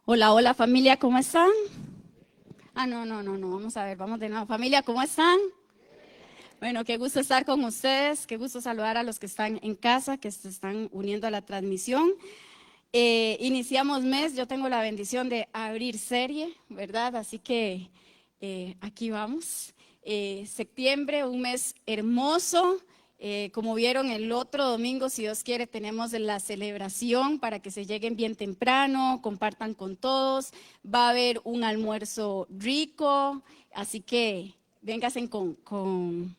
Hola, hola familia, ¿cómo están? No, vamos a ver, vamos de nuevo. Familia, ¿cómo están? Bueno, qué gusto estar con ustedes, qué gusto saludar a los que están en casa, que se están uniendo a la transmisión. Iniciamos mes, yo tengo la bendición de abrir serie, ¿verdad? Así que aquí vamos. Septiembre, un mes hermoso. Como vieron el otro domingo, si Dios quiere, tenemos la celebración para que se lleguen bien temprano, compartan con todos. Va a haber un almuerzo rico, así que vénganse con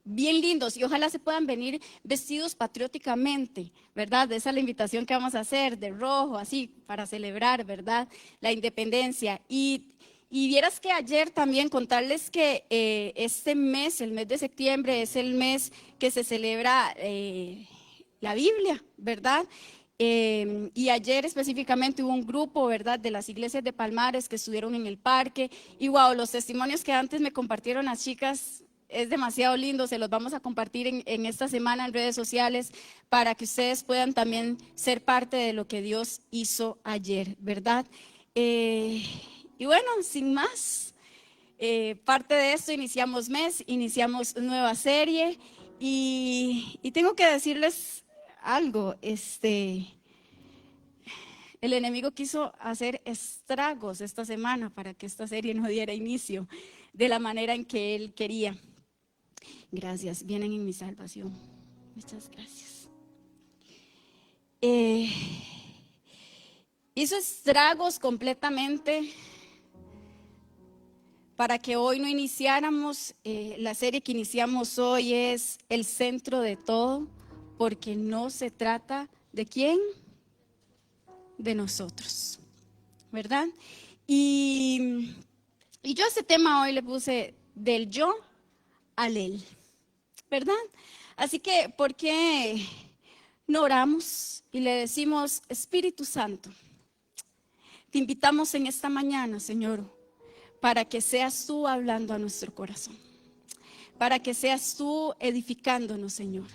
bien lindos y ojalá se puedan venir vestidos patrióticamente, ¿verdad? Esa es la invitación que vamos a hacer, de rojo, así, para celebrar, ¿verdad? La independencia. Y vieras que ayer también contarles que este mes, el mes de septiembre, es el mes que se celebra la Biblia, ¿verdad? Y ayer específicamente hubo un grupo, ¿verdad?, de las iglesias de Palmares que estuvieron en el parque. Y wow, los testimonios que antes me compartieron las chicas es demasiado lindo, se los vamos a compartir en esta semana en redes sociales para que ustedes puedan también ser parte de lo que Dios hizo ayer, ¿verdad? Eh, y bueno, sin más, parte de esto iniciamos mes, iniciamos nueva serie y tengo que decirles algo, el enemigo quiso hacer estragos esta semana para que esta serie no diera inicio de la manera en que él quería. Gracias, vienen en mi salvación. Muchas gracias. Eh, Hizo estragos completamente para que hoy no iniciáramos. La serie que iniciamos hoy es el centro de todo, porque no se trata de quién, de nosotros, ¿verdad? Y, y yo a este tema hoy le puse del yo al él, ¿verdad? Así que, ¿por qué no oramos y le decimos, Espíritu Santo, te invitamos en esta mañana, Señor, para que seas tú hablando a nuestro corazón, para que seas tú edificándonos, Señor,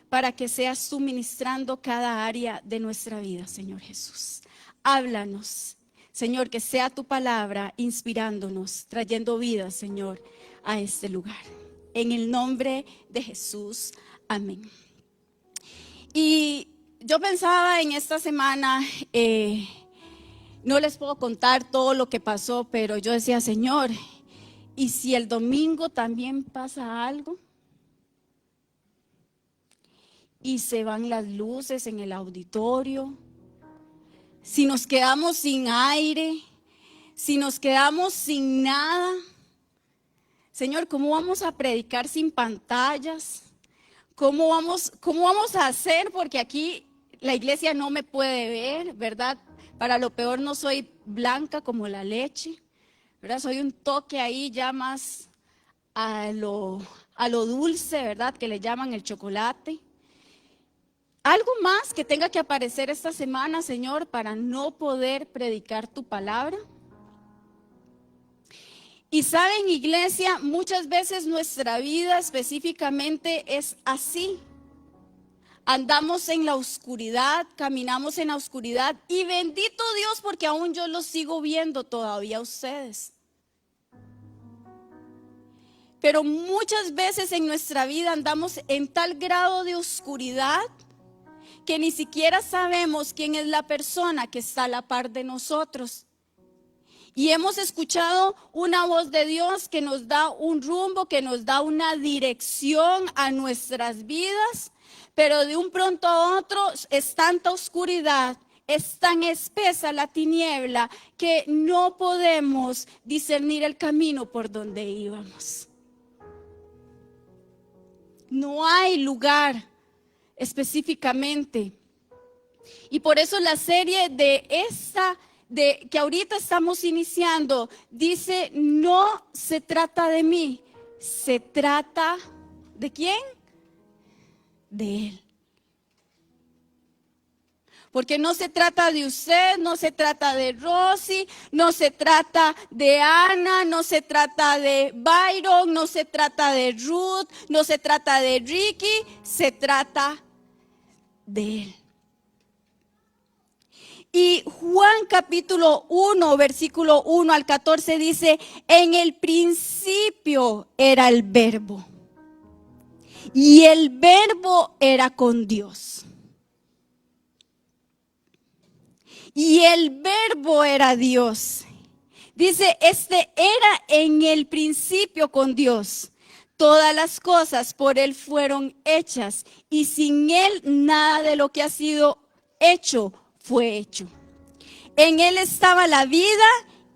para que seas tú ministrando cada área de nuestra vida, Señor Jesús. Háblanos, Señor, que sea tu palabra inspirándonos, trayendo vida, Señor, a este lugar. En el nombre de Jesús, amén. Y yo pensaba en esta semana, no les puedo contar todo lo que pasó, pero yo decía, Señor, ¿y si el domingo también pasa algo? Y se van las luces en el auditorio, si nos quedamos sin aire, si nos quedamos sin nada, Señor, ¿cómo vamos a predicar sin pantallas? ¿Cómo vamos a hacer? Porque aquí la iglesia no me puede ver, ¿verdad? Para lo peor no soy blanca como la leche, ¿verdad? Soy un toque ahí ya más a lo dulce, ¿verdad? Que le llaman el chocolate. Algo más que tenga que aparecer esta semana, Señor, para no poder predicar tu palabra. Y saben, iglesia, muchas veces nuestra vida específicamente es así. Andamos en la oscuridad, caminamos en la oscuridad y bendito Dios porque aún yo los sigo viendo todavía a ustedes. Pero muchas veces en nuestra vida andamos en tal grado de oscuridad que ni siquiera sabemos quién es la persona que está a la par de nosotros. Y hemos escuchado una voz de Dios que nos da un rumbo, que nos da una dirección a nuestras vidas, pero de un pronto a otro es tanta oscuridad, es tan espesa la tiniebla que no podemos discernir el camino por donde íbamos. No hay lugar específicamente. Y por eso la serie de que ahorita estamos iniciando, dice, no se trata de mí, se trata ¿de quién? De Él. Porque no se trata de usted, no se trata de Rosy, no se trata de Ana, no se trata de Byron, no se trata de Ruth, no se trata de Ricky, se trata de Él. Y Juan capítulo 1, versículo 1 al 14 dice, en el principio era el verbo. Y el verbo era con Dios. Y el verbo era Dios. Dice, este era en el principio con Dios. Todas las cosas por Él fueron hechas. Y sin Él nada de lo que ha sido hecho fue hecho. En Él estaba la vida.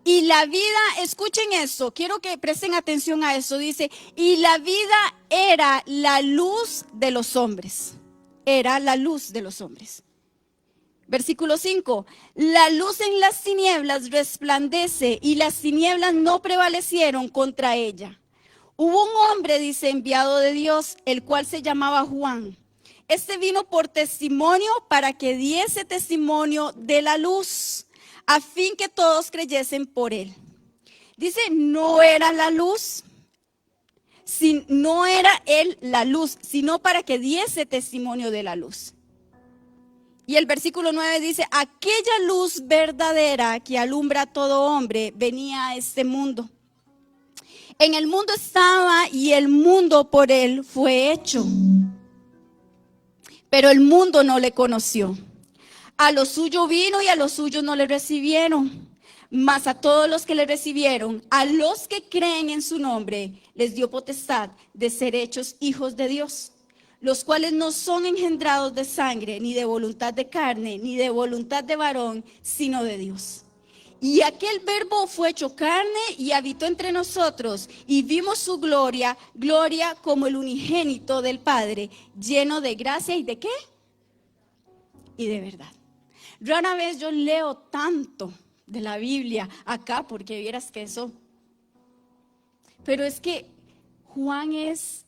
Y la vida, escuchen eso, quiero que presten atención a eso, dice, y la vida era la luz de los hombres, era la luz de los hombres. Versículo 5, la luz en las tinieblas resplandece y las tinieblas no prevalecieron contra ella. Hubo un hombre, dice, enviado de Dios, el cual se llamaba Juan. Este vino por testimonio para que diese testimonio de la luz, a fin que todos creyesen por él. Dice, no era la luz, no era él la luz, sino para que diese testimonio de la luz. Y el versículo 9 dice, aquella luz verdadera que alumbra a todo hombre venía a este mundo. En el mundo estaba y el mundo por él fue hecho. Pero el mundo no le conoció. A lo suyo vino y a los suyos no le recibieron. Mas a todos los que le recibieron, a los que creen en su nombre, les dio potestad de ser hechos hijos de Dios, los cuales no son engendrados de sangre, ni de voluntad de carne, ni de voluntad de varón, sino de Dios. Y aquel verbo fue hecho carne y habitó entre nosotros, y vimos su gloria, gloria como el unigénito del Padre, lleno de gracia y de ¿qué? Y de verdad. Rara vez yo leo tanto de la Biblia acá, porque vieras que eso. Pero es que Juan es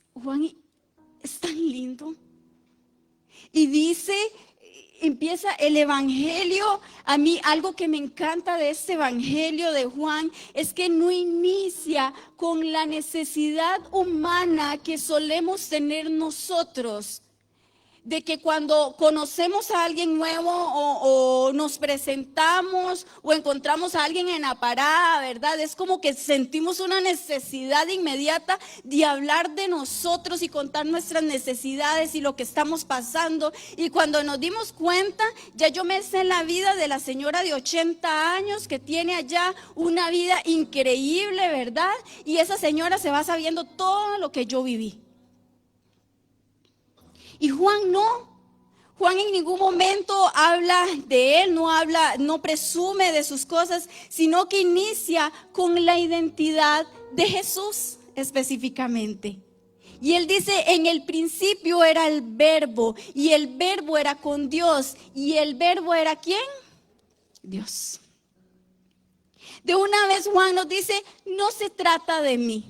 tan lindo. Y dice, empieza el evangelio. A mí algo que me encanta de este evangelio de Juan es que no inicia con la necesidad humana que solemos tener nosotros. De que cuando conocemos a alguien nuevo o nos presentamos o encontramos a alguien en la parada, ¿verdad? Es como que sentimos una necesidad inmediata de hablar de nosotros y contar nuestras necesidades y lo que estamos pasando. Y cuando nos dimos cuenta, ya yo me sé la vida de la señora de 80 años que tiene allá una vida increíble, ¿verdad? Y esa señora se va sabiendo todo lo que yo viví. Y Juan no. Juan en ningún momento habla de él, no presume de sus cosas, sino que inicia con la identidad de Jesús específicamente. Y él dice, en el principio era el verbo, y el verbo era con Dios, y el verbo era ¿quién? Dios. De una vez Juan nos dice, no se trata de mí,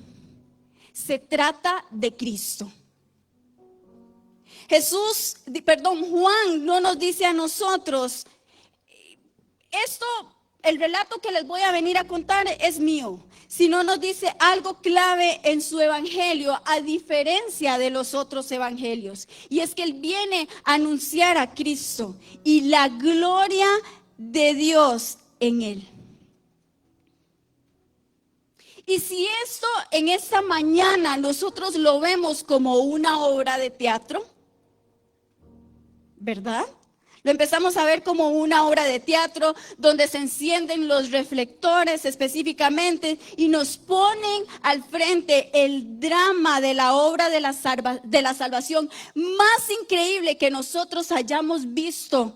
se trata de Cristo. Juan no nos dice a nosotros, el relato que les voy a venir a contar es mío, sino nos dice algo clave en su evangelio, a diferencia de los otros evangelios. Y es que él viene a anunciar a Cristo y la gloria de Dios en él. Y si esto en esta mañana nosotros lo vemos como una obra de teatro, ¿verdad? Lo empezamos a ver como una obra de teatro donde se encienden los reflectores específicamente y nos ponen al frente el drama de la obra de la salvación más increíble que nosotros hayamos visto.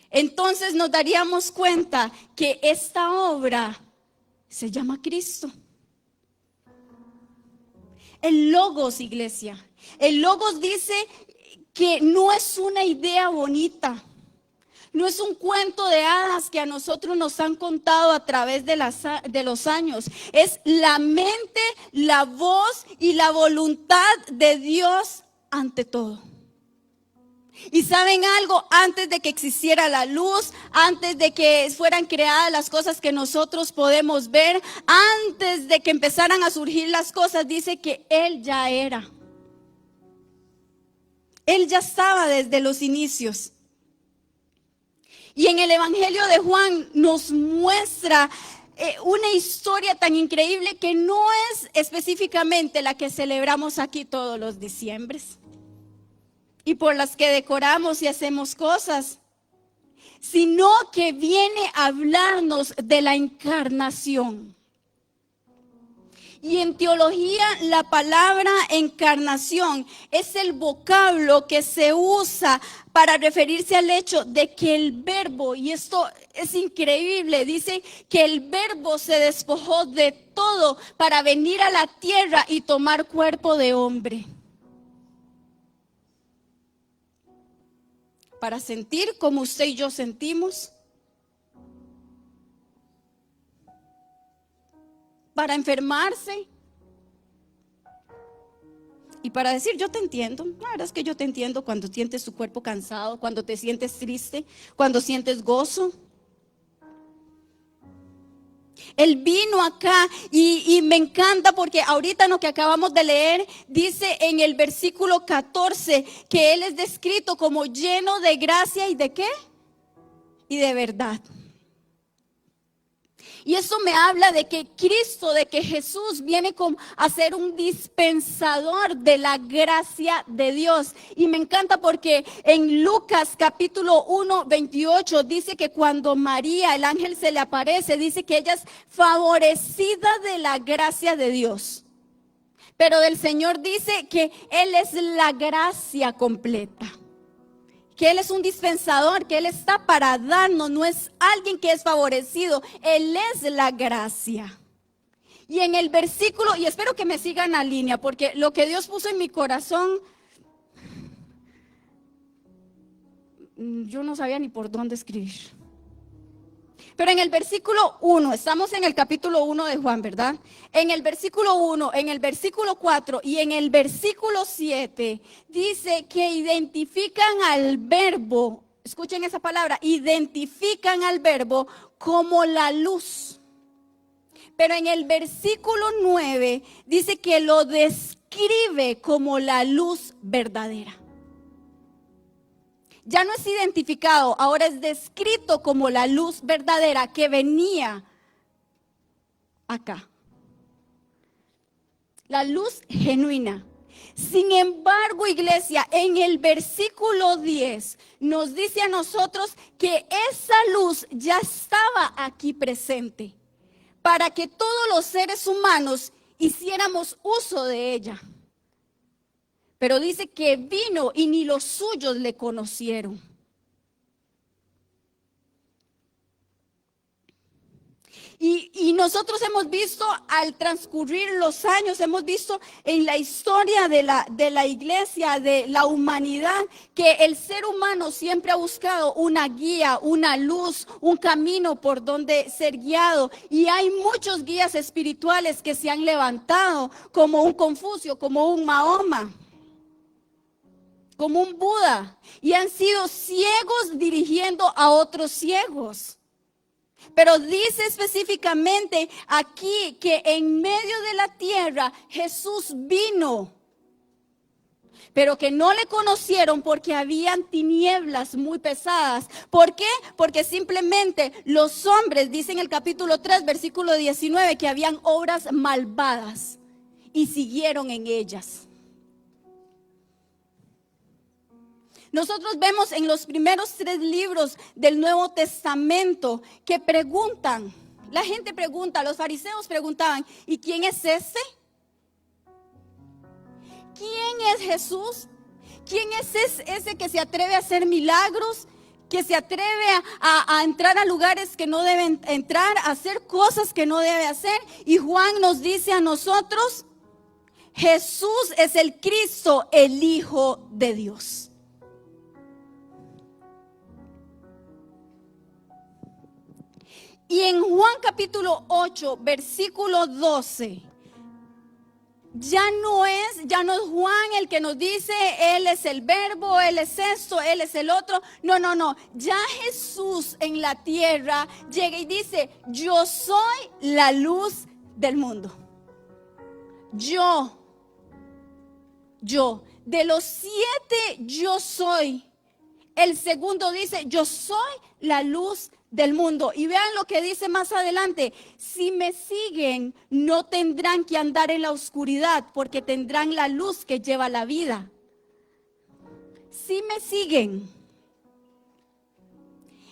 Entonces nos daríamos cuenta que esta obra se llama Cristo. El Logos, iglesia. El Logos dice que no es una idea bonita, no es un cuento de hadas que a nosotros nos han contado a través de los años. Es la mente, la voz y la voluntad de Dios ante todo. Y saben algo, antes de que existiera la luz, antes de que fueran creadas las cosas que nosotros podemos ver, antes de que empezaran a surgir las cosas, dice que Él ya era. Él ya estaba desde los inicios. Y en el Evangelio de Juan nos muestra una historia tan increíble que no es específicamente la que celebramos aquí todos los diciembres y por las que decoramos y hacemos cosas, sino que viene a hablarnos de la encarnación. Y en teología la palabra encarnación es el vocablo que se usa para referirse al hecho de que el verbo, y esto es increíble, dice que el verbo se despojó de todo para venir a la tierra y tomar cuerpo de hombre. Para sentir como usted y yo sentimos. Para enfermarse y para decir yo te entiendo. La verdad es que yo te entiendo cuando sientes tu cuerpo cansado, cuando te sientes triste, cuando sientes gozo. Él vino acá y me encanta porque ahorita en lo que acabamos de leer dice en el versículo 14 que Él es descrito como lleno de gracia y ¿de qué? Y de verdad. Y eso me habla de que Cristo, de que Jesús viene a ser un dispensador de la gracia de Dios. Y me encanta porque en Lucas capítulo 1, 28 dice que cuando María, el ángel se le aparece, dice que ella es favorecida de la gracia de Dios. Pero el Señor dice que Él es la gracia completa. Que Él es un dispensador, que Él está para darnos, no es alguien que es favorecido, Él es la gracia. Y en el versículo, y espero que me sigan la línea, porque lo que Dios puso en mi corazón, yo no sabía ni por dónde escribir. Pero en el versículo 1, estamos en el capítulo 1 de Juan, ¿verdad? En el versículo 1, en el versículo 4 y en el versículo 7 dice que identifican al verbo, escuchen esa palabra, identifican al verbo como la luz. Pero en el versículo 9 dice que lo describe como la luz verdadera. Ya no es identificado, ahora es descrito como la luz verdadera que venía acá. La luz genuina. Sin embargo, iglesia, en el versículo 10 nos dice a nosotros que esa luz ya estaba aquí presente para que todos los seres humanos hiciéramos uso de ella. Pero dice que vino y ni los suyos le conocieron. Y nosotros hemos visto al transcurrir los años, hemos visto en la historia de la iglesia, de la humanidad, que el ser humano siempre ha buscado una guía, una luz, un camino por donde ser guiado. Y hay muchos guías espirituales que se han levantado, como un Confucio, como un Mahoma, como un Buda, y han sido ciegos dirigiendo a otros ciegos. Pero dice específicamente aquí que en medio de la tierra Jesús vino, pero que no le conocieron porque habían tinieblas muy pesadas. ¿Por qué? Porque simplemente los hombres, dice en el capítulo 3, versículo 19, que habían obras malvadas y siguieron en ellas. Nosotros vemos en los primeros 3 libros del Nuevo Testamento que preguntan, la gente pregunta, los fariseos preguntaban, ¿y quién es ese? ¿Quién es Jesús? ¿Quién es ese que se atreve a hacer milagros? Que se atreve a entrar a lugares que no deben entrar, a hacer cosas que no debe hacer. Y Juan nos dice a nosotros, Jesús es el Cristo, el Hijo de Dios. Y en Juan capítulo 8, versículo 12, ya no es Juan el que nos dice, Él es el verbo, Él es esto, Él es el otro. No. Ya Jesús en la tierra llega y dice, yo soy la luz del mundo. Yo. De los 7 yo soy. El segundo dice, yo soy la luz del mundo. Y vean lo que dice más adelante. Si me siguen, no tendrán que andar en la oscuridad, porque tendrán la luz que lleva la vida. Si me siguen.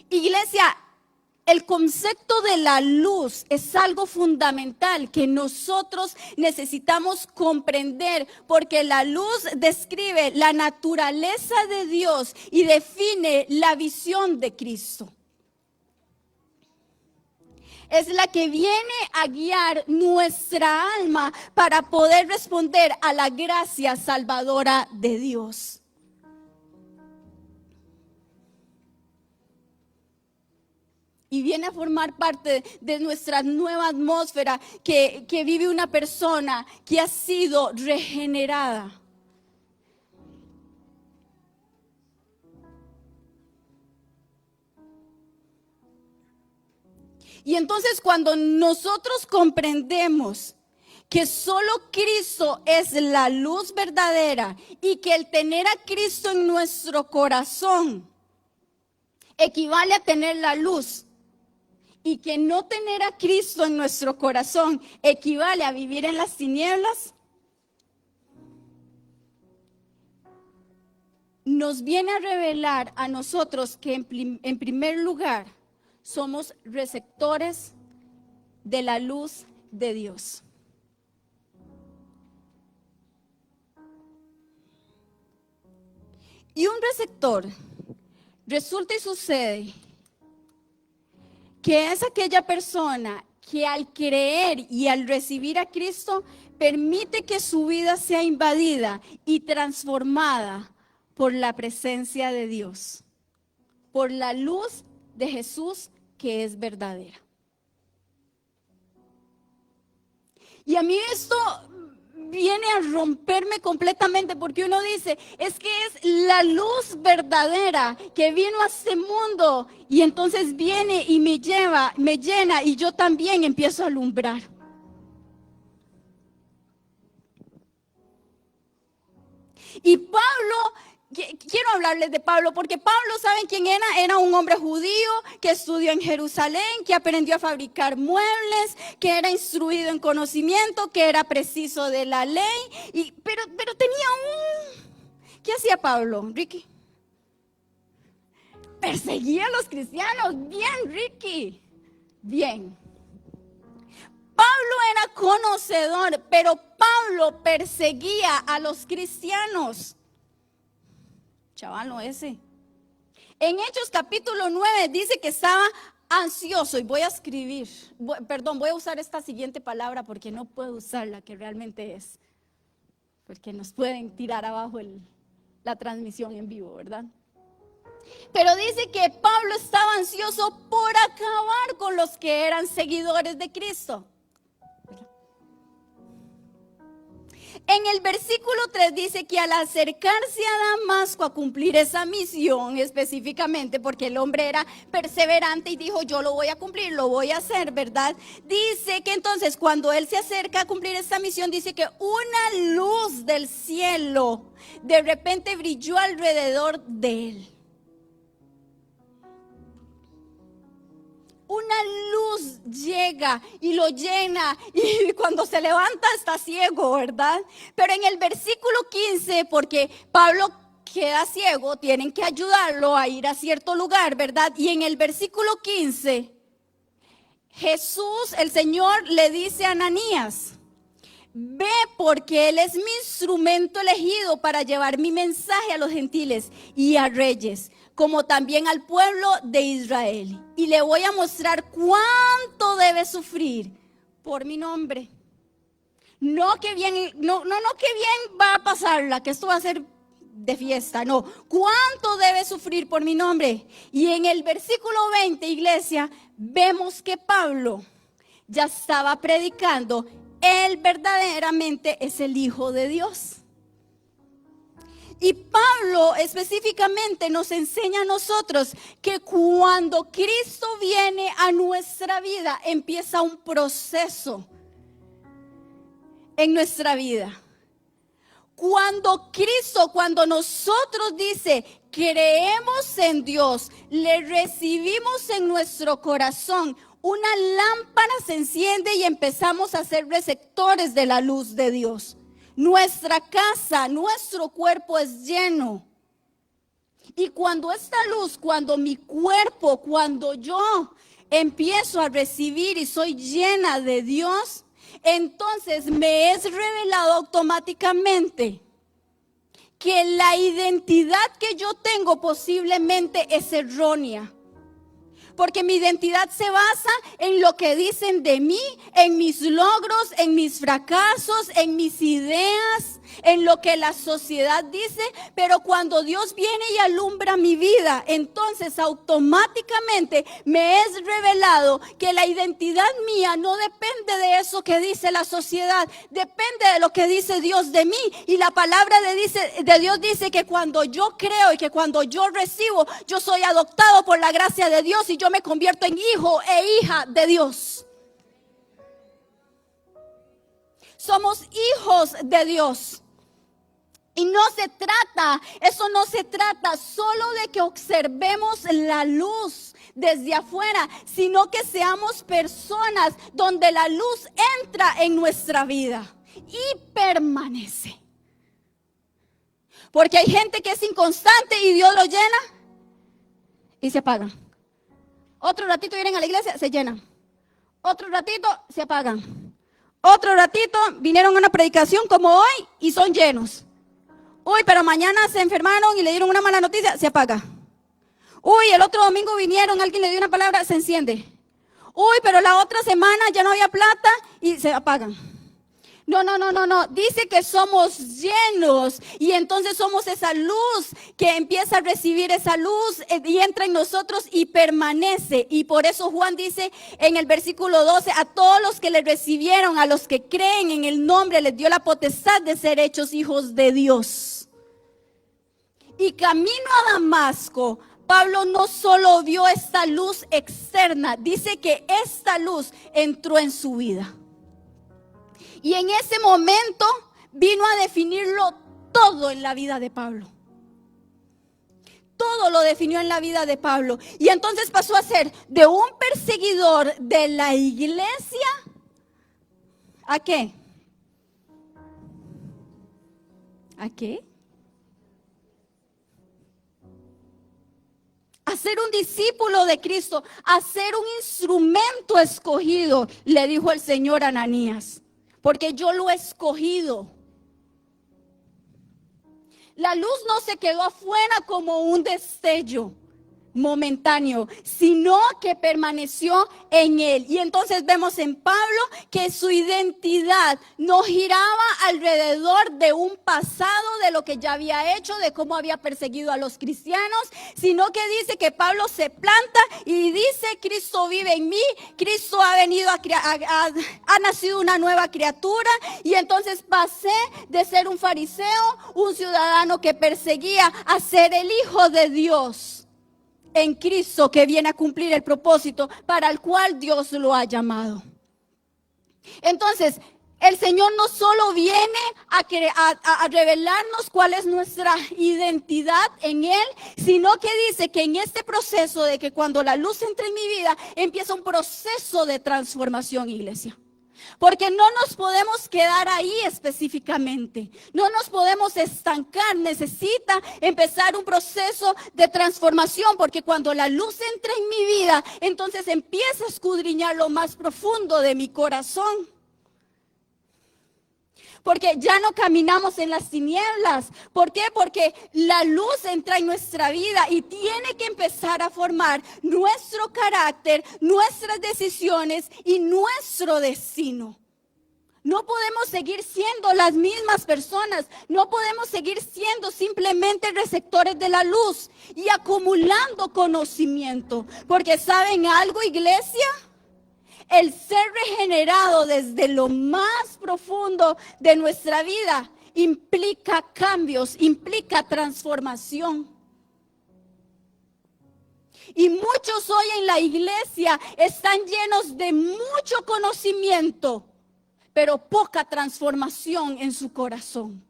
Iglesia, el concepto de la luz es algo fundamental que nosotros necesitamos comprender, porque la luz describe la naturaleza de Dios y define la visión de Cristo. Es la que viene a guiar nuestra alma para poder responder a la gracia salvadora de Dios. Y viene a formar parte de nuestra nueva atmósfera que vive una persona que ha sido regenerada. Y entonces cuando nosotros comprendemos que solo Cristo es la luz verdadera y que el tener a Cristo en nuestro corazón equivale a tener la luz, y que no tener a Cristo en nuestro corazón equivale a vivir en las tinieblas, nos viene a revelar a nosotros que en primer lugar somos receptores de la luz de Dios. Y un receptor resulta y sucede que es aquella persona que al creer y al recibir a Cristo permite que su vida sea invadida y transformada por la presencia de Dios, por la luz de Jesús que es verdadera. Y a mí esto viene a romperme completamente, porque uno dice, es que es la luz verdadera que vino a este mundo y entonces viene y me llena y yo también empiezo a alumbrar. Y Pablo, quiero hablarles de Pablo, porque Pablo, ¿saben quién era? Era un hombre judío que estudió en Jerusalén, que aprendió a fabricar muebles, que era instruido en conocimiento, que era preciso de la ley, pero tenía ¿qué hacía Pablo, Ricky? Perseguía a los cristianos. Bien, Ricky. Bien. Pablo era conocedor, pero Pablo perseguía a los cristianos. Chavalo ese. En Hechos capítulo 9 dice que estaba ansioso, y voy a usar esta siguiente palabra porque no puedo usar la que realmente es, porque nos pueden tirar abajo la transmisión en vivo, ¿verdad? Pero dice que Pablo estaba ansioso por acabar con los que eran seguidores de Cristo. En el versículo 3 dice que al acercarse a Damasco a cumplir esa misión específicamente, porque el hombre era perseverante y dijo, yo lo voy a cumplir, lo voy a hacer, ¿verdad? Dice que entonces cuando él se acerca a cumplir esta misión, dice que una luz del cielo de repente brilló alrededor de él. Una luz llega y lo llena, y cuando se levanta está ciego, ¿verdad? Pero en el versículo 15, porque Pablo queda ciego, tienen que ayudarlo a ir a cierto lugar, ¿verdad? Y en el versículo 15, Jesús, el Señor, le dice a Ananías, ve, porque él es mi instrumento elegido para llevar mi mensaje a los gentiles y a reyes, como también al pueblo de Israel. Y le voy a mostrar cuánto debe sufrir por mi nombre. No que bien va a pasarla, que esto va a ser de fiesta, no. Cuánto debe sufrir por mi nombre. Y en el versículo 20, iglesia, vemos que Pablo ya estaba predicando, él verdaderamente es el Hijo de Dios. Y Pablo específicamente nos enseña a nosotros que cuando Cristo viene a nuestra vida, empieza un proceso en nuestra vida. Cuando nosotros dice, creemos en Dios, le recibimos en nuestro corazón, una lámpara se enciende y empezamos a ser receptores de la luz de Dios. Nuestra casa, nuestro cuerpo es lleno. Y cuando esta luz, cuando mi cuerpo, cuando yo empiezo a recibir y soy llena de Dios, entonces me es revelado automáticamente que la identidad que yo tengo posiblemente es errónea. Porque mi identidad se basa en lo que dicen de mí, en mis logros, en mis fracasos, en mis ideas, en lo que la sociedad dice. Pero cuando Dios viene y alumbra mi vida, entonces automáticamente me es revelado que la identidad mía no depende de eso que dice la sociedad, depende de lo que dice Dios de mí. Y la palabra de Dios dice que cuando yo creo y que cuando yo recibo, yo soy adoptado por la gracia de Dios y yo me convierto en hijo e hija de Dios. Somos hijos de Dios. Y eso no se trata solo de que observemos la luz desde afuera, sino que seamos personas donde la luz entra en nuestra vida y permanece. Porque hay gente que es inconstante y Dios lo llena y se apaga. Otro ratito vienen a la iglesia, se llenan. Otro ratito se apagan. Otro ratito vinieron a una predicación como hoy y son llenos. Uy, pero mañana se enfermaron y le dieron una mala noticia, se apaga. Uy, el otro domingo vinieron, alguien le dio una palabra, se enciende. Uy, pero la otra semana ya no había plata y se apagan. No. Dice que somos llenos y entonces somos esa luz que empieza a recibir esa luz y entra en nosotros y permanece. Y por eso Juan dice en el versículo 12, a todos los que le recibieron, a los que creen en el nombre, les dio la potestad de ser hechos hijos de Dios. Y camino a Damasco, Pablo no solo vio esta luz externa, dice que esta luz entró en su vida. Y en ese momento vino a definirlo todo en la vida de Pablo. Todo lo definió en la vida de Pablo. Y entonces pasó a ser de un perseguidor de la iglesia, ¿a qué? ¿A qué? A ser un discípulo de Cristo, a ser un instrumento escogido, le dijo el Señor a Ananías. Porque yo lo he escogido. La luz no se quedó afuera como un destello momentáneo, sino que permaneció en él. Y entonces vemos en Pablo que su identidad no giraba alrededor de un pasado, de lo que ya había hecho, de cómo había perseguido a los cristianos, sino que dice que Pablo se planta y dice: Cristo vive en mí, Cristo ha venido ha nacido una nueva criatura. Y entonces pasé de ser un fariseo, un ciudadano que perseguía, a ser el Hijo de Dios en Cristo, que viene a cumplir el propósito para el cual Dios lo ha llamado. Entonces, el Señor no solo viene a revelarnos cuál es nuestra identidad en Él, sino que dice que en este proceso de que cuando la luz entra en mi vida, empieza un proceso de transformación, iglesia. Porque no nos podemos quedar ahí específicamente, no nos podemos estancar, necesita empezar un proceso de transformación, porque cuando la luz entra en mi vida, entonces empieza a escudriñar lo más profundo de mi corazón. Porque ya no caminamos en las tinieblas. ¿Por qué? Porque la luz entra en nuestra vida y tiene que empezar a formar nuestro carácter, nuestras decisiones y nuestro destino. No podemos seguir siendo las mismas personas. No podemos seguir siendo simplemente receptores de la luz y acumulando conocimiento. Porque ¿saben algo, iglesia? El ser regenerado desde lo más profundo de nuestra vida implica cambios, implica transformación. Y muchos hoy en la iglesia están llenos de mucho conocimiento, pero poca transformación en su corazón.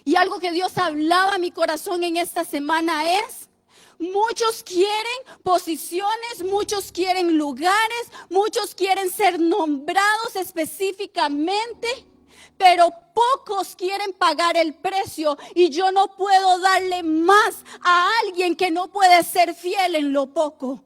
Y algo que Dios hablaba a mi corazón en esta semana es: muchos quieren posiciones, muchos quieren lugares, muchos quieren ser nombrados específicamente, pero pocos quieren pagar el precio. Y yo no puedo darle más a alguien que no puede ser fiel en lo poco.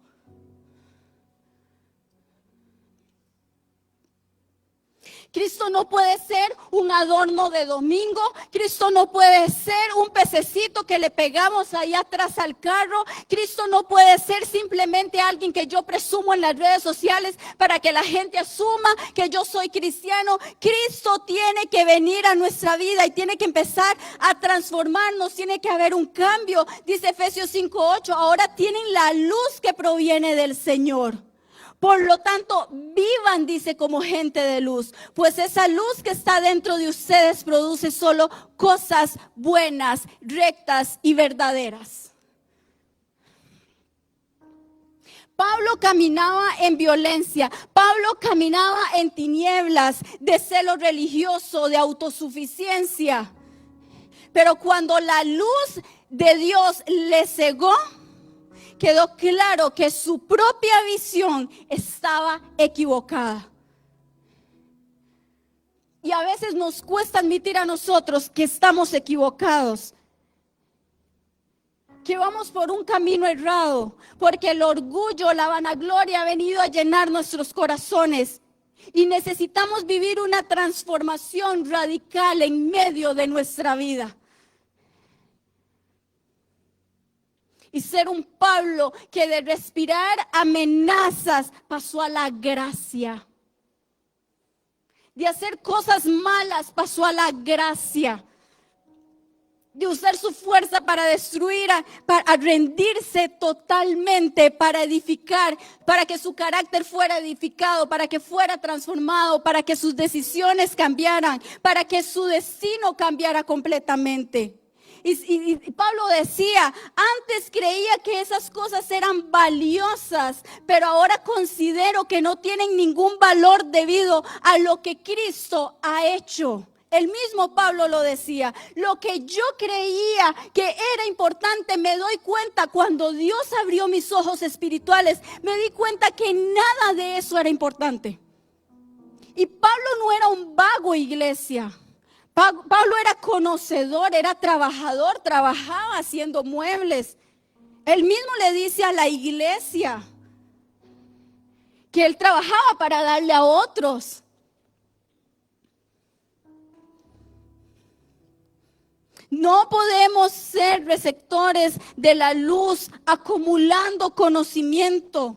Cristo no puede ser un adorno de domingo. Cristo no puede ser un pececito que le pegamos ahí atrás al carro. Cristo no puede ser simplemente alguien que yo presumo en las redes sociales para que la gente asuma que yo soy cristiano. Cristo tiene que venir a nuestra vida y tiene que empezar a transformarnos. Tiene que haber un cambio. Dice Efesios 5:8, ahora tienen la luz que proviene del Señor. Por lo tanto, vivan, dice, como gente de luz, pues esa luz que está dentro de ustedes produce solo cosas buenas, rectas y verdaderas. Pablo caminaba en violencia, Pablo caminaba en tinieblas de celo religioso, de autosuficiencia. Pero cuando la luz de Dios le cegó, quedó claro que su propia visión estaba equivocada. Y a veces nos cuesta admitir a nosotros que estamos equivocados, que vamos por un camino errado, porque el orgullo, la vanagloria ha venido a llenar nuestros corazones. Y necesitamos vivir una transformación radical en medio de nuestra vida. Y ser un Pablo que de respirar amenazas pasó a la gracia. De hacer cosas malas pasó a la gracia. De usar su fuerza para destruir, para rendirse totalmente, para edificar, para que su carácter fuera edificado, para que fuera transformado, para que sus decisiones cambiaran, para que su destino cambiara completamente. Y Pablo decía, antes creía que esas cosas eran valiosas, pero ahora considero que no tienen ningún valor debido a lo que Cristo ha hecho. El mismo Pablo lo decía, lo que yo creía que era importante, me doy cuenta cuando Dios abrió mis ojos espirituales, me di cuenta que nada de eso era importante. Y Pablo no era un vago, iglesia. Pablo era conocedor, era trabajador, trabajaba haciendo muebles. Él mismo le dice a la iglesia que él trabajaba para darle a otros. No podemos ser receptores de la luz acumulando conocimiento.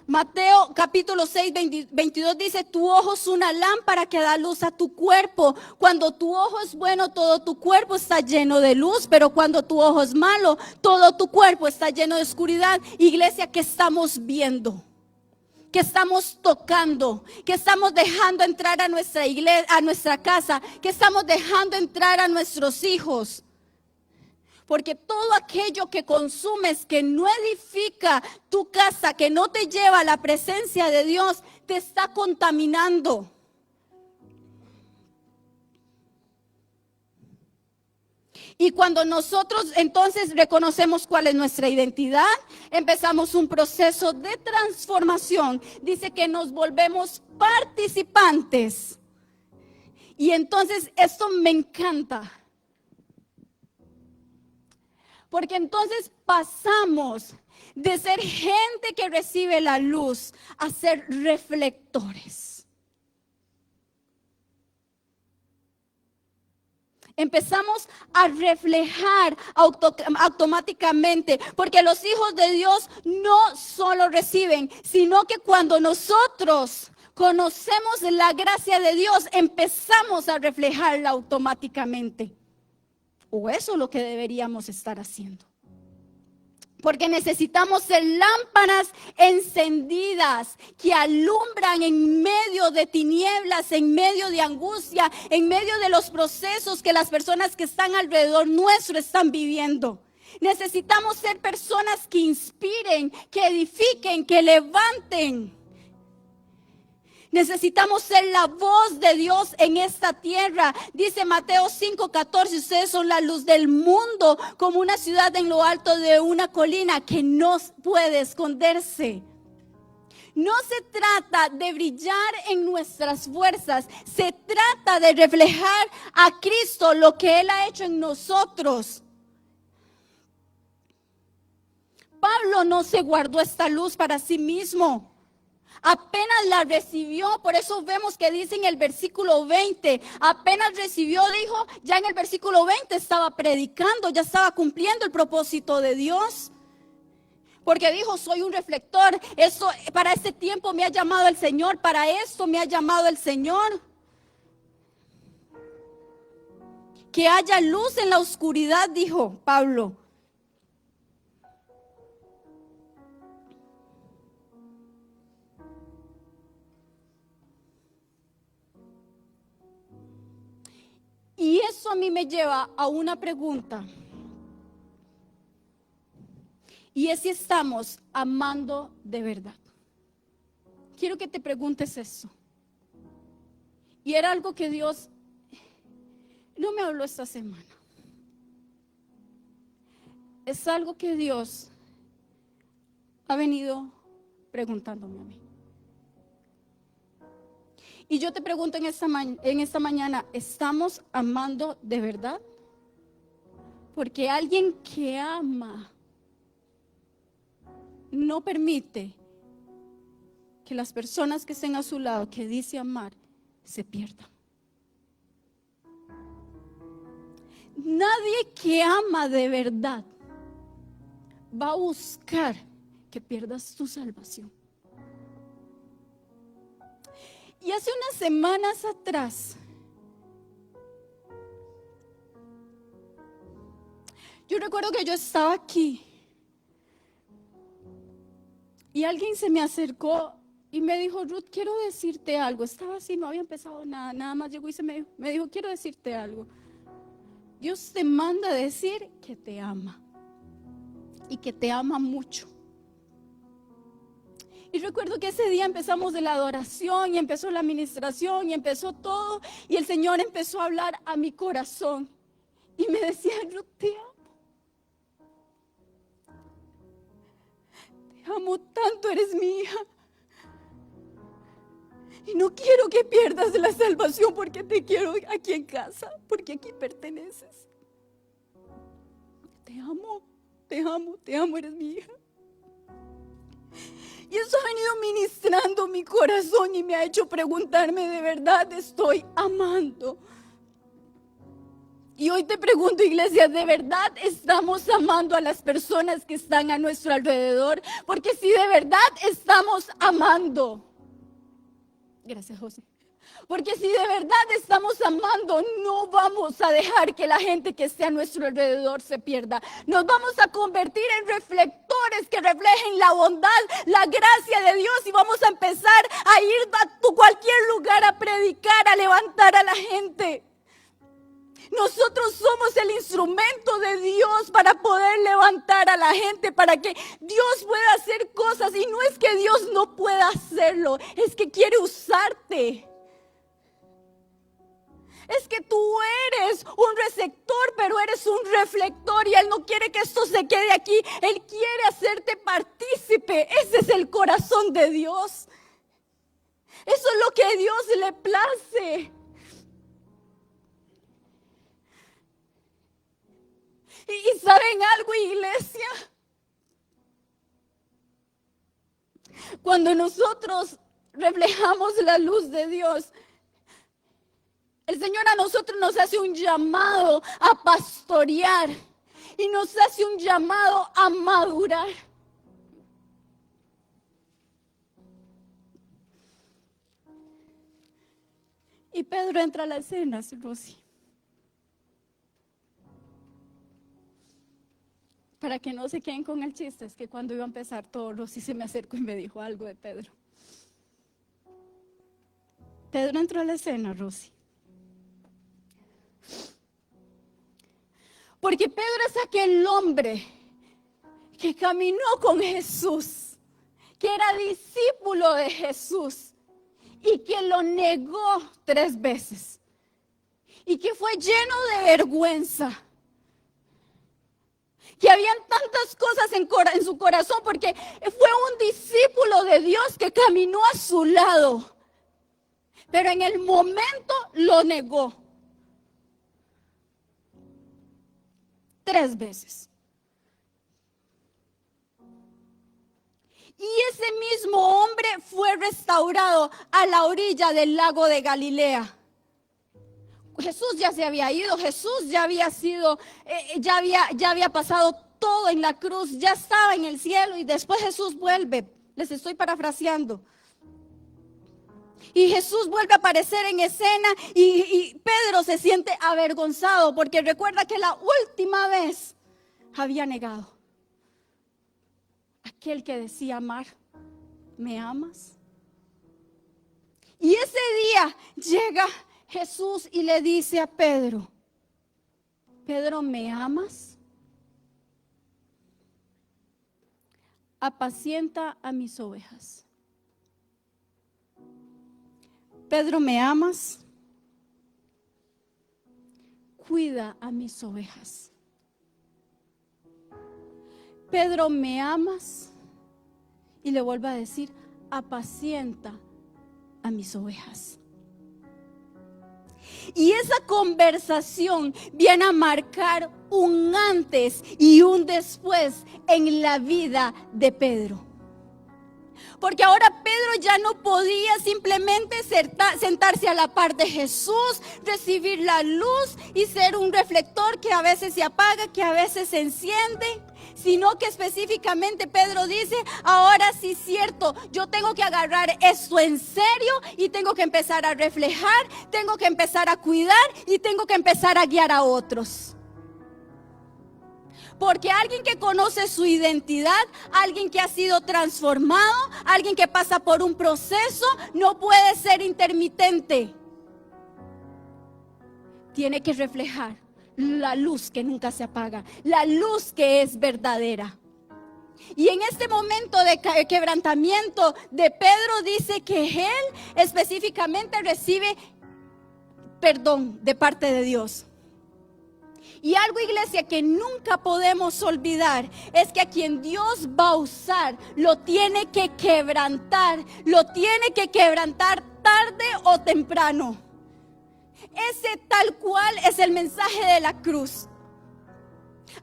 Mateo capítulo 6, 22 dice, tu ojo es una lámpara que da luz a tu cuerpo. Cuando tu ojo es bueno, todo tu cuerpo está lleno de luz, pero cuando tu ojo es malo, todo tu cuerpo está lleno de oscuridad. Iglesia, ¿qué estamos viendo? ¿Qué estamos tocando? ¿Qué estamos dejando entrar a nuestra iglesia, a nuestra casa? ¿Qué estamos dejando entrar a nuestros hijos? Porque todo aquello que consumes, que no edifica tu casa, que no te lleva a la presencia de Dios, te está contaminando. Y cuando nosotros entonces reconocemos cuál es nuestra identidad, empezamos un proceso de transformación. Dice que nos volvemos participantes. Y entonces esto me encanta. Porque entonces pasamos de ser gente que recibe la luz a ser reflectores. Empezamos a reflejar automáticamente, porque los hijos de Dios no solo reciben, sino que cuando nosotros conocemos la gracia de Dios, empezamos a reflejarla automáticamente. O eso es lo que deberíamos estar haciendo. Porque necesitamos ser lámparas encendidas que alumbran en medio de tinieblas, en medio de angustia, en medio de los procesos que las personas que están alrededor nuestro están viviendo. Necesitamos ser personas que inspiren, que edifiquen, que levanten. Necesitamos ser la voz de Dios en esta tierra. Dice Mateo 5:14, ustedes son la luz del mundo, como una ciudad en lo alto de una colina que no puede esconderse. No se trata de brillar en nuestras fuerzas, se trata de reflejar a Cristo, lo que Él ha hecho en nosotros. Pablo no se guardó esta luz para sí mismo. Apenas la recibió, por eso vemos que dice en el versículo 20, apenas recibió, dijo, ya en el versículo 20 estaba predicando, ya estaba cumpliendo el propósito de Dios. Porque dijo, soy un reflector, eso, para este tiempo me ha llamado el Señor, para esto me ha llamado el Señor. Que haya luz en la oscuridad, dijo Pablo. Y eso a mí me lleva a una pregunta. Y es si estamos amando de verdad. Quiero que te preguntes eso. Y era algo que Dios no me habló esta semana. Es algo que Dios ha venido preguntándome a mí. Y yo te pregunto en esta mañana, ¿estamos amando de verdad? Porque alguien que ama no permite que las personas que estén a su lado, que dice amar, se pierdan. Nadie que ama de verdad va a buscar que pierdas tu salvación. Y hace unas semanas atrás, yo recuerdo que yo estaba aquí y alguien se me acercó y me dijo, Ruth, quiero decirte algo. Estaba así, no había empezado nada más llegó y me dijo, quiero decirte algo. Dios te manda a decir que te ama y que te ama mucho. Y recuerdo que ese día empezamos de la adoración y empezó la administración y empezó todo. Y el Señor empezó a hablar a mi corazón. Y me decía, Ruth, te amo. Te amo tanto, eres mi hija. Y no quiero que pierdas la salvación porque te quiero aquí en casa, porque aquí perteneces. Te amo, te amo, te amo, eres mi hija. Y eso ha venido ministrando mi corazón y me ha hecho preguntarme, ¿de verdad estoy amando? Y hoy te pregunto, iglesia, ¿de verdad estamos amando a las personas que están a nuestro alrededor? Porque si de verdad estamos amando, gracias, José. Porque si de verdad estamos amando, no vamos a dejar que la gente que esté a nuestro alrededor se pierda. Nos vamos a convertir en reflectores que reflejen la bondad, la gracia de Dios y vamos a empezar a ir a cualquier lugar a predicar, a levantar a la gente. Nosotros somos el instrumento de Dios para poder levantar a la gente, para que Dios pueda hacer cosas. Y no es que Dios no pueda hacerlo, es que quiere usarte. Es que tú eres un receptor, pero eres un reflector y Él no quiere que esto se quede aquí. Él quiere hacerte partícipe. Ese es el corazón de Dios. Eso es lo que a Dios le place. Y ¿saben algo, iglesia? Cuando nosotros reflejamos la luz de Dios, el Señor a nosotros nos hace un llamado a pastorear y nos hace un llamado a madurar. Y Pedro entra a la escena, Rosy. Para que no se queden con el chiste, es que cuando iba a empezar todo, Rosy se me acercó y me dijo algo de Pedro. Pedro entró a la escena, Rosy. Porque Pedro es aquel hombre que caminó con Jesús, que era discípulo de Jesús y que lo negó 3 veces y que fue lleno de vergüenza. Que habían tantas cosas en su corazón porque fue un discípulo de Dios que caminó a su lado. Pero en el momento lo negó 3 veces. Y ese mismo hombre fue restaurado a la orilla del lago de Galilea. Jesús ya se había ido, Jesús ya había sido, ya había pasado todo en la cruz, ya estaba en el cielo y después Jesús vuelve. Les estoy parafraseando. Y Jesús vuelve a aparecer en escena y Pedro se siente avergonzado porque recuerda que la última vez había negado. Aquel que decía amar, ¿me amas? Y ese día llega Jesús y le dice a Pedro, Pedro, ¿me amas? Apacienta a mis ovejas. Pedro, ¿me amas? Cuida a mis ovejas. Pedro, ¿me amas? Y le vuelve a decir, apacienta a mis ovejas. Y esa conversación viene a marcar un antes y un después en la vida de Pedro. Porque ahora Pedro ya no podía simplemente sentarse a la par de Jesús, recibir la luz y ser un reflector que a veces se apaga, que a veces se enciende. Sino que específicamente Pedro dice, ahora sí es cierto, yo tengo que agarrar esto en serio y tengo que empezar a reflejar, tengo que empezar a cuidar y tengo que empezar a guiar a otros. Porque alguien que conoce su identidad, alguien que ha sido transformado, alguien que pasa por un proceso, no puede ser intermitente. Tiene que reflejar la luz que nunca se apaga, la luz que es verdadera. Y en este momento de quebrantamiento de Pedro dice que él específicamente recibe perdón de parte de Dios. Y algo, iglesia, que nunca podemos olvidar es que a quien Dios va a usar lo tiene que quebrantar tarde o temprano. Ese tal cual es el mensaje de la cruz.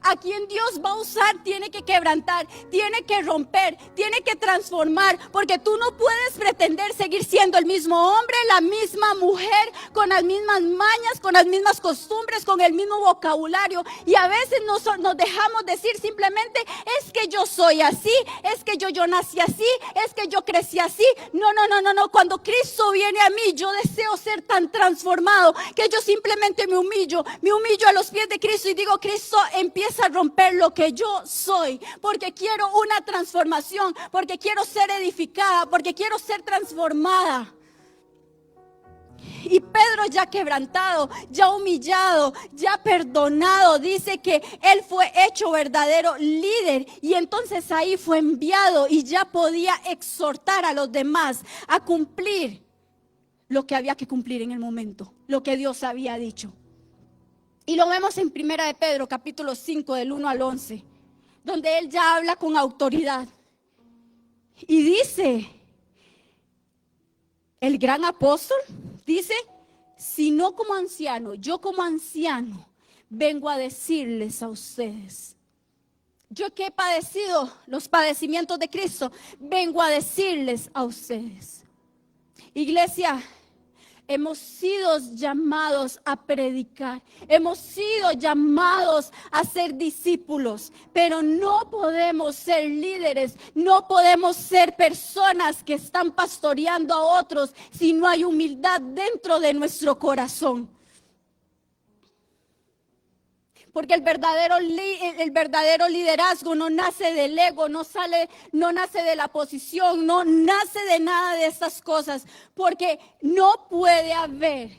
A quien Dios va a usar tiene que quebrantar, tiene que romper, tiene que transformar, porque tú no puedes pretender seguir siendo el mismo hombre, la misma mujer, con las mismas mañas, con las mismas costumbres, con el mismo vocabulario. Y a veces nos dejamos decir simplemente, es que yo soy así, es que yo nací así, es que yo crecí así. No. Cuando Cristo viene a mí, yo deseo ser tan transformado que yo simplemente me humillo a los pies de Cristo y digo, Cristo, empieza a romper lo que yo soy, porque quiero una transformación, porque quiero ser edificada, porque quiero ser transformada. Y Pedro, ya quebrantado, ya humillado, ya perdonado, dice que él fue hecho verdadero líder y entonces ahí fue enviado y ya podía exhortar a los demás a cumplir lo que había que cumplir en el momento, lo que Dios había dicho. Y lo vemos en 1 de Pedro, capítulo 5, del 1 al 11, donde él ya habla con autoridad. Y dice, el gran apóstol, dice, sino como anciano, yo como anciano, vengo a decirles a ustedes. Yo que he padecido los padecimientos de Cristo, vengo a decirles a ustedes. Iglesia, hemos sido llamados a predicar, hemos sido llamados a ser discípulos, pero no podemos ser líderes, no podemos ser personas que están pastoreando a otros si no hay humildad dentro de nuestro corazón. Porque el verdadero liderazgo no nace del ego, no nace de la posición, no nace de nada de estas cosas. Porque no puede haber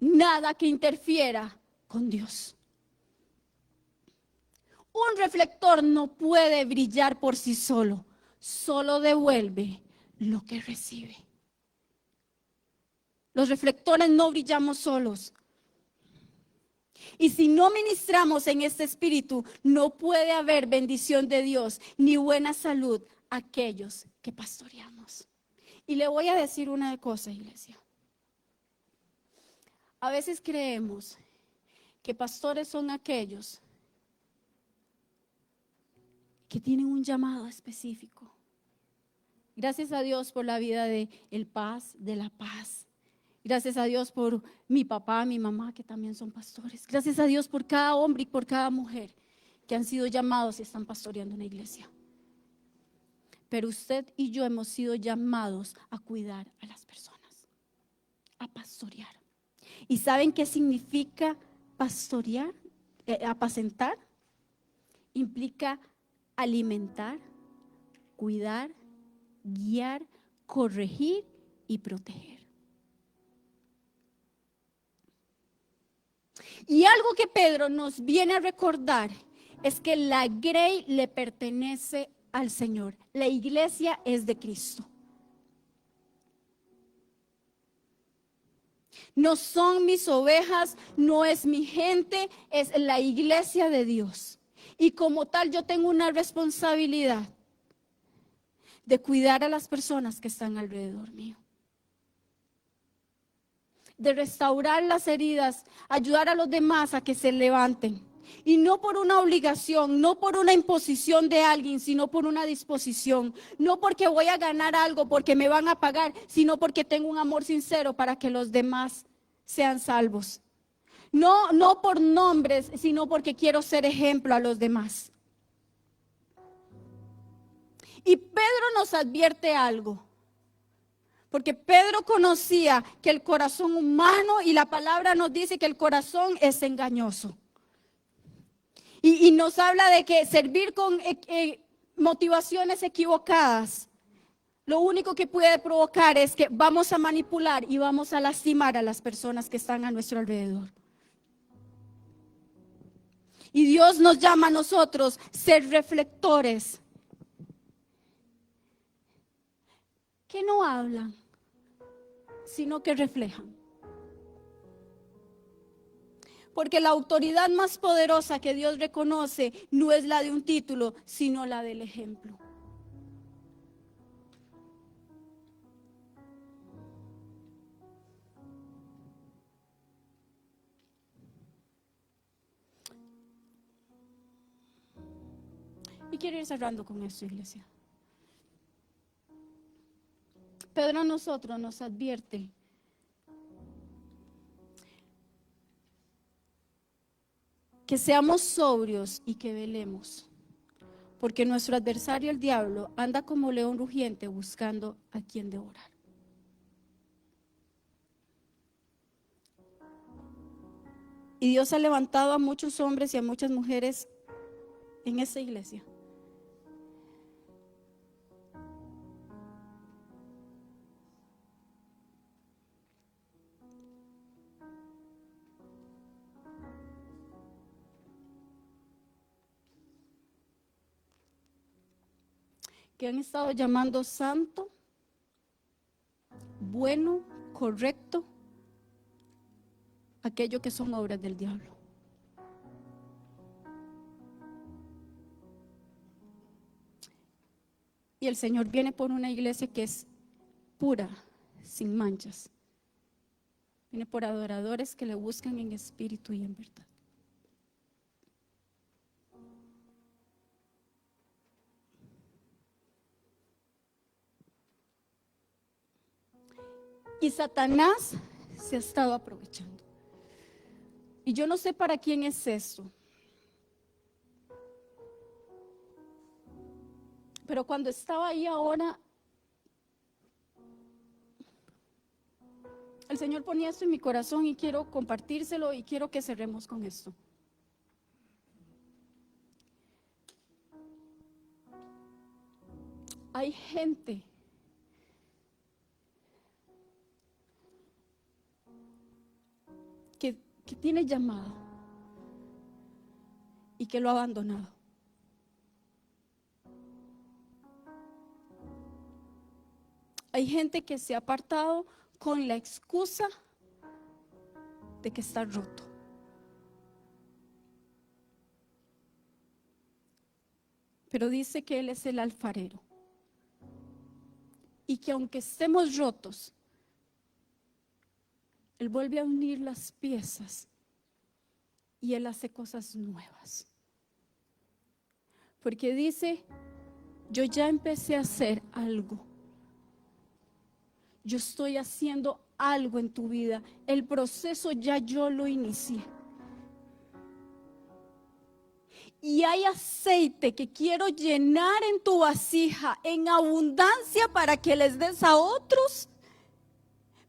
nada que interfiera con Dios. Un reflector no puede brillar por sí solo, solo devuelve lo que recibe. Los reflectores no brillamos solos. Y si no ministramos en este espíritu, no puede haber bendición de Dios ni buena salud a aquellos que pastoreamos. Y le voy a decir una cosa, iglesia. A veces creemos que pastores son aquellos que tienen un llamado específico. Gracias a Dios por la vida de el Paz, de la Paz. Gracias a Dios por mi papá, mi mamá, que también son pastores. Gracias a Dios por cada hombre y por cada mujer que han sido llamados y están pastoreando una iglesia. Pero usted y yo hemos sido llamados a cuidar a las personas, a pastorear. ¿Y saben qué significa pastorear? Apacentar. Implica alimentar, cuidar, guiar, corregir y proteger. Y algo que Pedro nos viene a recordar es que la grey le pertenece al Señor. La iglesia es de Cristo. No son mis ovejas, no es mi gente, es la iglesia de Dios. Y como tal yo tengo una responsabilidad de cuidar a las personas que están alrededor mío. De restaurar las heridas, ayudar a los demás a que se levanten. Y no por una obligación, no por una imposición de alguien, sino por una disposición. No porque voy a ganar algo, porque me van a pagar, sino porque tengo un amor sincero para que los demás sean salvos. No por nombres, sino porque quiero ser ejemplo a los demás. Y Pedro nos advierte algo. Porque Pedro conocía que el corazón humano, y la palabra nos dice que el corazón es engañoso. Y nos habla de que servir con motivaciones equivocadas, lo único que puede provocar es que vamos a manipular y vamos a lastimar a las personas que están a nuestro alrededor. Y Dios nos llama a nosotros ser reflectores que no hablan, sino que reflejan. Porque la autoridad más poderosa que Dios reconoce no es la de un título, sino la del ejemplo. Y quiero ir cerrando con esto, iglesia. Pedro a nosotros nos advierte que seamos sobrios y que velemos, porque nuestro adversario el diablo anda como león rugiente buscando a quien devorar. Y Dios ha levantado a muchos hombres y a muchas mujeres en esta iglesia. Que han estado llamando santo, bueno, correcto, aquello que son obras del diablo. Y el Señor viene por una iglesia que es pura, sin manchas. Viene por adoradores que le buscan en espíritu y en verdad. Y Satanás se ha estado aprovechando. Y yo no sé para quién es esto. Pero cuando estaba ahí ahora, el Señor ponía esto en mi corazón y quiero compartírselo y quiero que cerremos con esto. Hay gente que tiene llamado y que lo ha abandonado. Hay gente que se ha apartado con la excusa de que está roto. Pero dice que Él es el alfarero y que aunque estemos rotos, Él vuelve a unir las piezas y Él hace cosas nuevas. Porque dice, yo ya empecé a hacer algo. Yo estoy haciendo algo en tu vida. El proceso ya yo lo inicié. Y hay aceite que quiero llenar en tu vasija en abundancia para que les des a otros.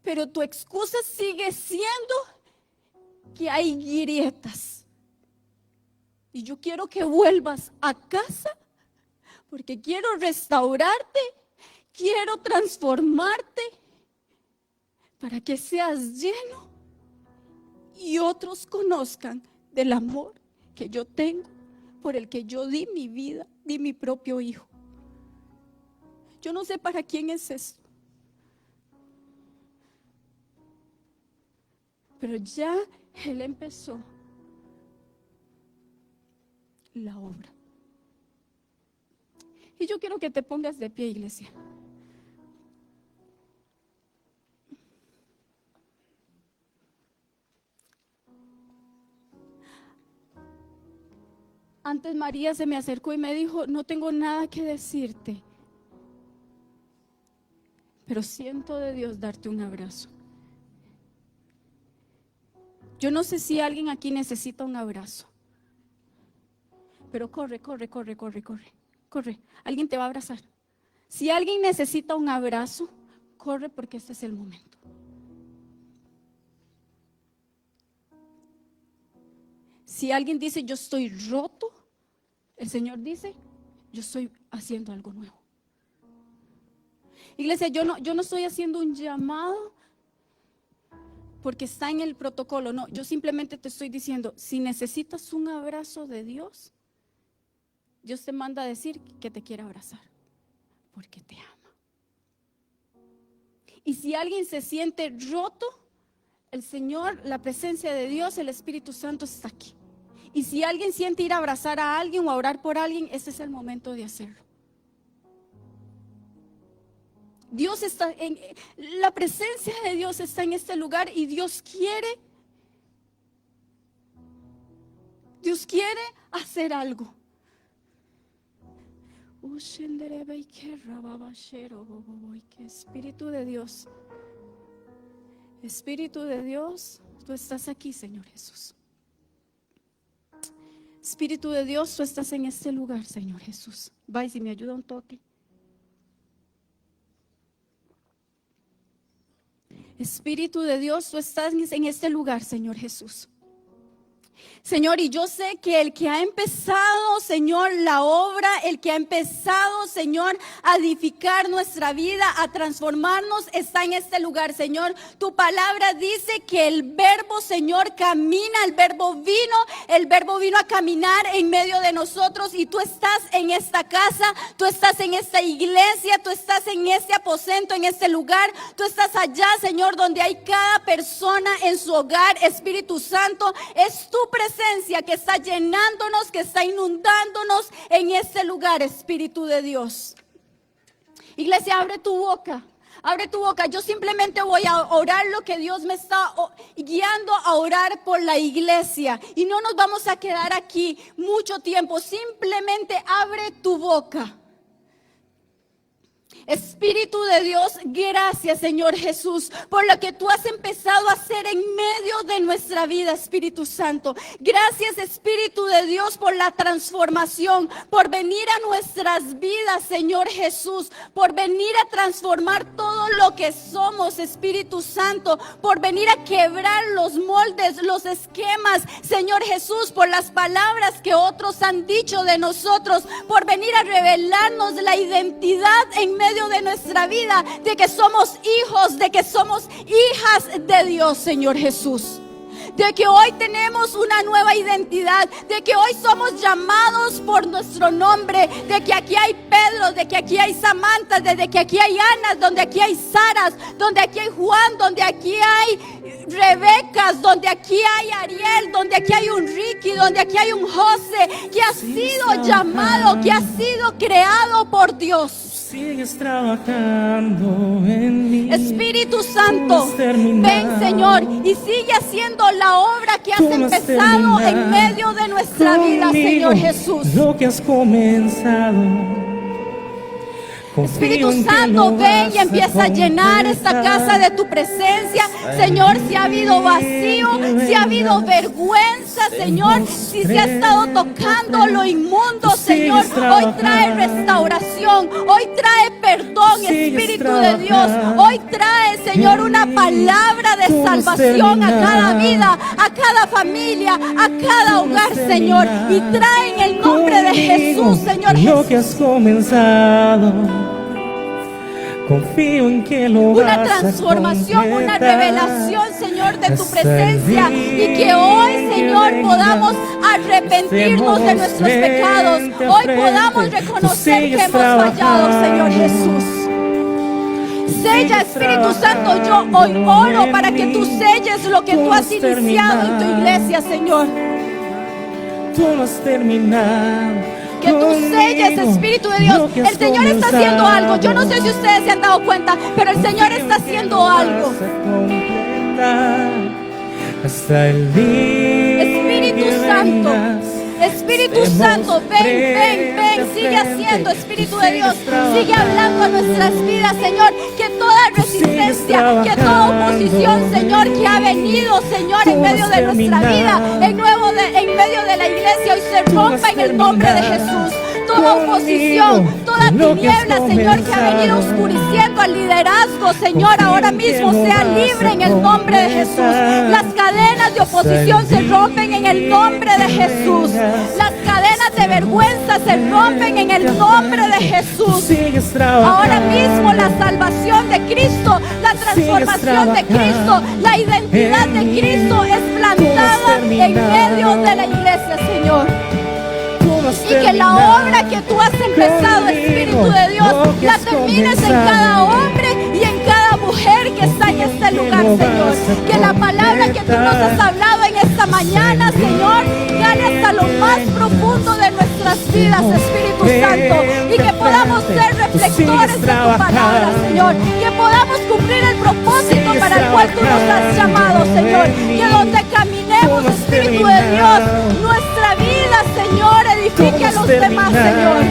Pero tu excusa sigue siendo que hay grietas. Y yo quiero que vuelvas a casa porque quiero restaurarte, quiero transformarte para que seas lleno y otros conozcan del amor que yo tengo, por el que yo di mi vida, di mi propio hijo. Yo no sé para quién es esto, pero ya Él empezó la obra. Y yo quiero que te pongas de pie, iglesia. Antes María se me acercó y me dijo, no tengo nada que decirte, pero siento de Dios darte un abrazo. Yo no sé si alguien aquí necesita un abrazo, pero corre. Alguien te va a abrazar. Si alguien necesita un abrazo, corre porque este es el momento. Si alguien dice, yo estoy roto, el Señor dice, yo estoy haciendo algo nuevo. Iglesia, yo no estoy haciendo un llamado porque está en el protocolo. No, yo simplemente te estoy diciendo, si necesitas un abrazo de Dios, Dios te manda a decir que te quiere abrazar porque te ama. Y si alguien se siente roto, el Señor, la presencia de Dios, el Espíritu Santo está aquí. Y si alguien siente ir a abrazar a alguien o a orar por alguien, ese es el momento de hacerlo. Dios está la presencia de Dios está en este lugar y Dios quiere hacer algo. Espíritu de Dios, tú estás aquí, Señor Jesús. Espíritu de Dios, tú estás en este lugar, Señor Jesús. Va y si me ayuda un toque. Espíritu de Dios, tú estás en este lugar, Señor Jesús. Señor, y yo sé que el que ha empezado, Señor, la obra, el que ha empezado, Señor, a edificar nuestra vida, a transformarnos, está en este lugar, Señor. Tu palabra dice que el verbo, Señor, camina, el verbo vino a caminar en medio de nosotros y tú estás en esta casa, tú estás en esta iglesia, tú estás en este aposento, en este lugar, tú estás allá, Señor, donde hay cada persona en su hogar. Espíritu Santo, es tu presencia que está llenándonos, que está inundándonos en este lugar, Espíritu de Dios. Iglesia, abre tu boca. Abre tu boca. Yo simplemente voy a orar lo que Dios me está guiando a orar por la iglesia. Y no nos vamos a quedar aquí mucho tiempo. Simplemente abre tu boca. Espíritu de Dios, gracias, Señor Jesús, por lo que tú has empezado a hacer en medio de nuestra vida, Espíritu Santo. Gracias, Espíritu de Dios, por la transformación, por venir a nuestras vidas, Señor Jesús, por venir a transformar todo lo que somos, Espíritu Santo, por venir a quebrar los moldes, los esquemas, Señor Jesús, por las palabras que otros han dicho de nosotros, por venir a revelarnos la identidad en medio de nuestra vida, de que somos hijos, de que somos hijas de Dios, Señor Jesús. de que hoy tenemos una nueva identidad, de que hoy somos llamados por nuestro nombre, de que aquí hay Pedro, de que aquí hay Samantha, de que aquí hay Ana, donde aquí hay Saras, donde aquí hay Juan, donde aquí hay Rebecas, donde aquí hay Ariel, donde aquí hay un Ricky, donde aquí hay un José, que ha sido llamado, que ha sido creado por Dios. Sigues trabajando en mí. Espíritu Santo, ven, Señor, y sigue haciendo la obra que has empezado en medio de nuestra vida, Señor Jesús. Lo que has comenzado. Espíritu Santo, ven y empieza a llenar esta casa de tu presencia. Señor, si ha habido vacío, si ha habido vergüenza, Señor, si se ha estado tocando lo inmundo, Señor, hoy trae restauración, hoy trae perdón, Espíritu de Dios. Hoy trae, Señor, una palabra de salvación a cada vida, a cada familia, a cada hogar, Señor. Y trae en el nombre de Jesús, Señor Jesús. Lo que has comenzado. Confío en que lo una vas transformación, a una revelación, Señor, de tu presencia, y que hoy, Señor, podamos arrepentirnos de nuestros pecados. Hoy podamos reconocer que hemos fallado, Señor Jesús. Sella, Espíritu Santo, yo hoy oro para que tú selles lo que tú has iniciado en tu iglesia, Señor. Tú no has terminado. Que tú selles, Espíritu de Dios. El Señor está haciendo algo. Yo no sé si ustedes se han dado cuenta, pero el Señor está haciendo algo. Hasta el día Espíritu Santo, Espíritu Santo, ven, sigue haciendo, Espíritu de Dios, sigue hablando a nuestras vidas, Señor, que toda resistencia, que toda oposición, Señor, que ha venido, Señor, en medio de nuestra vida, en medio de la iglesia, hoy se rompa en el nombre de Jesús. Toda oposición, toda tiniebla, Señor, que ha venido oscureciendo al liderazgo, Señor, ahora mismo sea libre en el nombre de Jesús. Las cadenas de oposición se rompen en el nombre de Jesús. Las cadenas de vergüenza se rompen en el nombre de Jesús. Ahora mismo la salvación de Cristo, la transformación de Cristo, la identidad de Cristo es plantada en medio de la iglesia, Señor. Y que la obra que tú has empezado, Espíritu de Dios, la termines en cada hombre y en cada mujer que está en este lugar, Señor. Que la palabra que tú nos has hablado en esta mañana, Señor, gane hasta lo más profundo de nuestras vidas, Espíritu Santo. Y que podamos ser reflectores de tu palabra, Señor. Que podamos cumplir el propósito para el cual tú nos has llamado, Señor. Que donde caminemos, Espíritu de Dios, nuestra vida, Señor, edifique a los demás, Señor.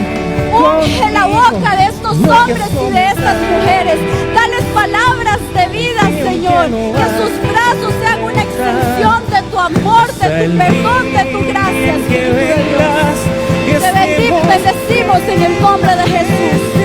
Unge la boca de estos hombres y de estas mujeres. Dales palabras de vida, Señor. Que sus brazos sean una extensión de tu amor, de tu perdón, de tu gracia, Espíritu de Dios. Te bendecimos en el nombre de Jesús.